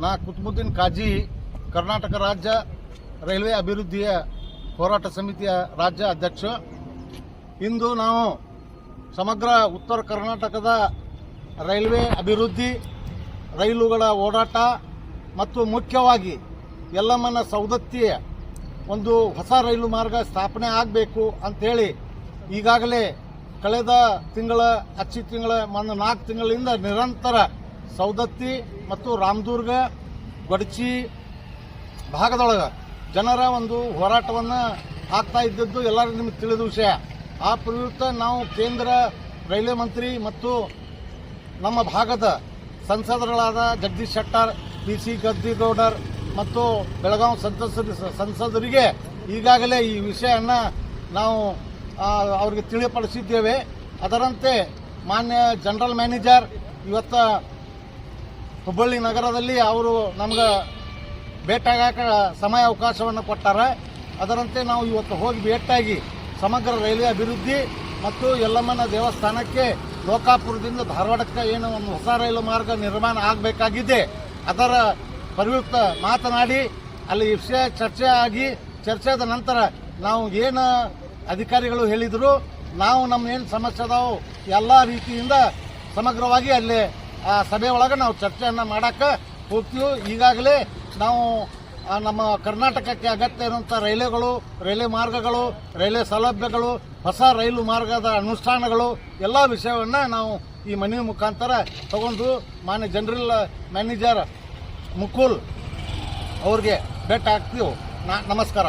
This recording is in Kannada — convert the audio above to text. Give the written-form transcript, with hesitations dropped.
ನಾ ಕುತುಬುದ್ದೀನ್ ಕಾಜಿ, ಕರ್ನಾಟಕ ರಾಜ್ಯ ರೈಲ್ವೆ ಅಭಿವೃದ್ಧಿಯ ಹೋರಾಟ ಸಮಿತಿಯ ರಾಜ್ಯ ಅಧ್ಯಕ್ಷ. ಇಂದು ನಾವು ಸಮಗ್ರ ಉತ್ತರ ಕರ್ನಾಟಕದ ರೈಲ್ವೆ ಅಭಿವೃದ್ಧಿ, ರೈಲುಗಳ ಓಡಾಟ ಮತ್ತು ಮುಖ್ಯವಾಗಿ ಯಲ್ಲಮ್ಮನ ಸೌದತ್ತಿಯ ಒಂದು ಹೊಸ ರೈಲು ಮಾರ್ಗ ಸ್ಥಾಪನೆ ಆಗಬೇಕು ಅಂಥೇಳಿ ಈಗಾಗಲೇ ಕಳೆದ ಅಚ್ಚಿ ತಿಂಗಳ 4 ತಿಂಗಳಿಂದ ನಿರಂತರ ಸೌದತ್ತಿ ಮತ್ತು ರಾಮದುರ್ಗ, ಗೊಡಚಿ ಭಾಗದೊಳಗೆ ಜನರ ಒಂದು ಹೋರಾಟವನ್ನು ಆಗ್ತಾ ಇದ್ದದ್ದು ಎಲ್ಲರಿಗೂ ನಿಮಗೆ ತಿಳಿದ ವಿಷಯ. ಆ ಪ್ರಯುಕ್ತ ನಾವು ಕೇಂದ್ರ ರೈಲ್ವೆ ಮಂತ್ರಿ ಮತ್ತು ನಮ್ಮ ಭಾಗದ ಸಂಸದರುಗಳಾದ ಜಗದೀಶ್ ಶೆಟ್ಟರ್, PC ಗದ್ದಿಗೌಡರ್ ಮತ್ತು ಬೆಳಗಾವಿ ಸಂಸದರಿಗೆ ಈಗಾಗಲೇ ಈ ವಿಷಯವನ್ನು ನಾವು ಅವರಿಗೆ ತಿಳಿಯಪಡಿಸಿದ್ದೇವೆ. ಅದರಂತೆ ಮಾನ್ಯ ಜನರಲ್ ಮ್ಯಾನೇಜರ್ ಇವತ್ತು ಹುಬ್ಬಳ್ಳಿ ನಗರದಲ್ಲಿ ಅವರು ನಮ್ಗೆ ಭೇಟಿಯಾಗಕ ಸಮಯ ಅವಕಾಶವನ್ನು ಕೊಟ್ಟಾರೆ. ಅದರಂತೆ ನಾವು ಇವತ್ತು ಹೋಗಿ ಭೇಟಿಯಾಗಿ ಸಮಗ್ರ ರೈಲ್ವೆ ಅಭಿವೃದ್ಧಿ ಮತ್ತು ಯಲ್ಲಮ್ಮನ ದೇವಸ್ಥಾನಕ್ಕೆ ಲೋಕಾಪುರದಿಂದ ಧಾರವಾಡಕ್ಕೆ ಏನು ಒಂದು ಹೊಸ ರೈಲು ಮಾರ್ಗ ನಿರ್ಮಾಣ ಆಗಬೇಕಾಗಿದೆ ಅದರ ಪ್ರಯುಕ್ತ ಮಾತನಾಡಿ ಅಲ್ಲಿ ವಿಷಯ ಚರ್ಚೆಯಾದ ನಂತರ ನಾವು ಏನು ಅಧಿಕಾರಿಗಳು ಹೇಳಿದರು, ನಾವು ನಮ್ಮ ಏನು ಸಮಸ್ಯೆ ಅದಾವು ಎಲ್ಲ ರೀತಿಯಿಂದ ಸಮಗ್ರವಾಗಿ ಅಲ್ಲಿ ಆ ಸಭೆ ಒಳಗೆ ನಾವು ಚರ್ಚೆಯನ್ನು ಮಾಡೋಕ್ಕೆ ಹೋಗ್ತೀವಿ. ಈಗಾಗಲೇ ನಾವು ನಮ್ಮ ಕರ್ನಾಟಕಕ್ಕೆ ಅಗತ್ಯ ಇರುವಂಥ ರೈಲ್ವೆ ಮಾರ್ಗಗಳು, ರೈಲ್ವೆ ಸೌಲಭ್ಯಗಳು, ಹೊಸ ರೈಲು ಮಾರ್ಗದ ಅನುಷ್ಠಾನಗಳು ಎಲ್ಲ ವಿಷಯವನ್ನು ನಾವು ಈ ಮನವಿ ಮುಖಾಂತರ ತಗೊಂಡು ಮಾನ್ಯ ಜನರಲ್ ಮ್ಯಾನೇಜರ್ ಮುಕುಲ್ ಅವ್ರಿಗೆ ಭೇಟಿ ಆಗ್ತೀವಿ. ನಮಸ್ಕಾರ.